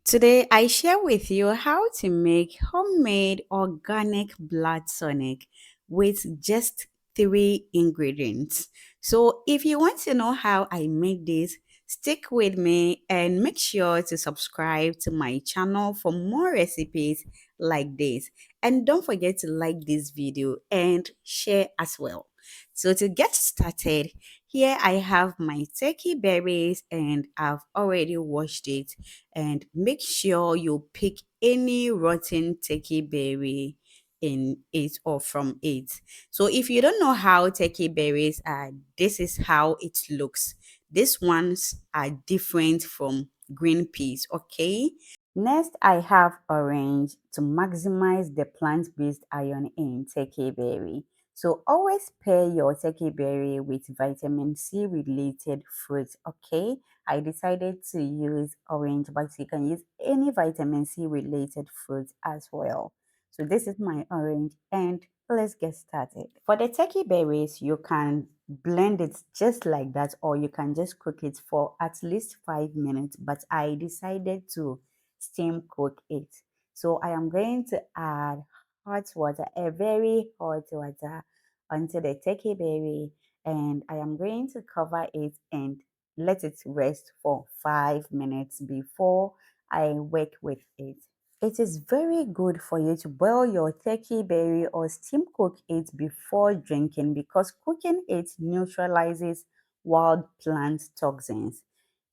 Today, I share with you how to make homemade organic blood tonic with just three ingredients. So, if you want to know how I make this, stick with me and make sure to subscribe to my channel for more recipes like this. And don't forget to like this video and share as well. So, to get started, here I have my turkey berries and I've already washed it, and make sure you pick any rotten turkey berry in it or from it. So if you don't know how turkey berries are, this is how it looks. These ones are different from green peas, okay? Next, I have orange to maximize the plant-based iron in turkey berry. So always pair your turkey berry with vitamin C related fruits, okay? I decided to use orange, but you can use any vitamin C related fruit as well. So this is my orange, and let's get started. For the turkey berries, you can blend it just like that, or you can just cook it for at least 5 minutes, but I decided to steam cook it. So I am going to add hot water, a very hot water, onto the turkey berry, and I am going to cover it and let it rest for 5 minutes before I work with it. It is very good for you to boil your turkey berry or steam cook it before drinking, because cooking it neutralizes wild plant toxins.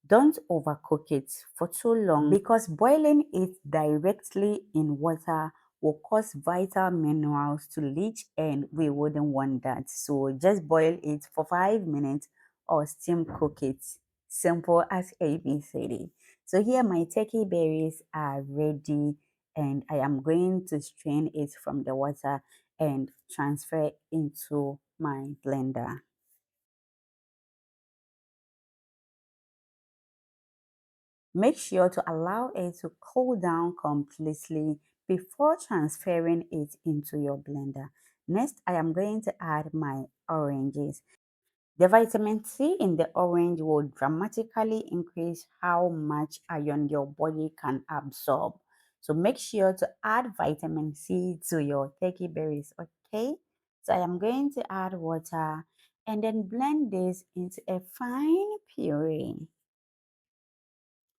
Don't overcook it for too long, because boiling it directly in water will cause vital minerals to leach, and we wouldn't want that. So just boil it for 5 minutes or steam cook it. Simple as ABCD. So here my turkey berries are ready, and I am going to strain it from the water and transfer into my blender. Make sure to allow it to cool down completely before transferring it into your blender. Next, I am going to add my oranges. The vitamin C in the orange will dramatically increase how much iron your body can absorb. So make sure to add vitamin C to your turkey berries, okay? So I am going to add water and then blend this into a fine puree.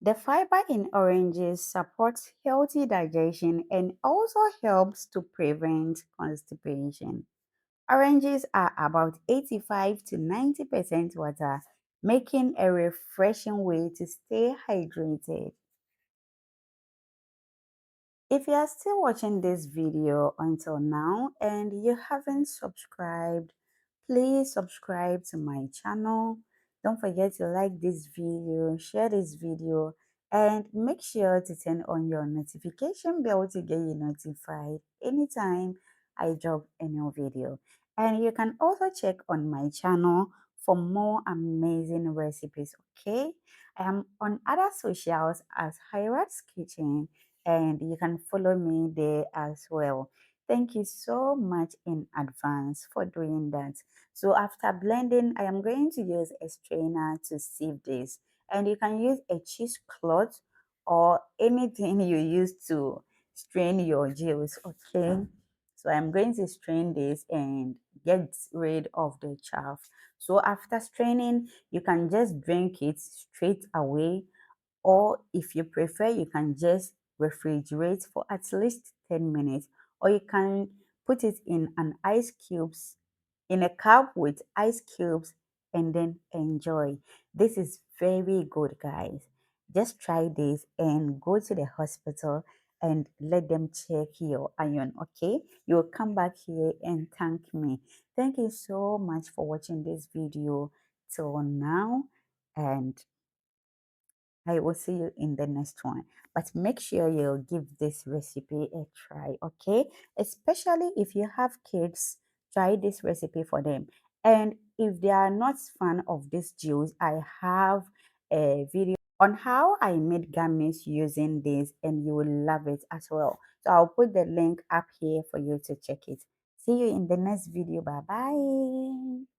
The fiber in oranges supports healthy digestion and also helps to prevent constipation. Oranges are about 85 to 90% water, making a refreshing way to stay hydrated. If you are still watching this video until now and you haven't subscribed, please subscribe to my channel. Don't forget to like this video, share this video, and make sure to turn on your notification bell to get you notified anytime I drop a new video. And you can also check on my channel for more amazing recipes, okay? I am on other socials as Hyrat's Kitchen, and you can follow me there as well. Thank you so much in advance for doing that. So after blending, I am going to use a strainer to sieve this, and you can use a cheesecloth or anything you use to strain your juice, okay? So I'm going to strain this and get rid of the chaff. So after straining, you can just drink it straight away, or if you prefer, you can just refrigerate for at least 10 minutes, or you can put it in an ice cubes in a cup with ice cubes and then enjoy. This is very good, guys. Just try this and go to the hospital and let them check your iron, okay? You will come back here and thank me. Thank you so much for watching this video till now, and I will see you in the next one. But make sure you give this recipe a try, okay? Especially if you have kids, try this recipe for them. And if they are not fan of this juice, I have a video on how I made gummies using this, and you will love it as well. So I'll put the link up here for you to check it. See you in the next video. Bye bye.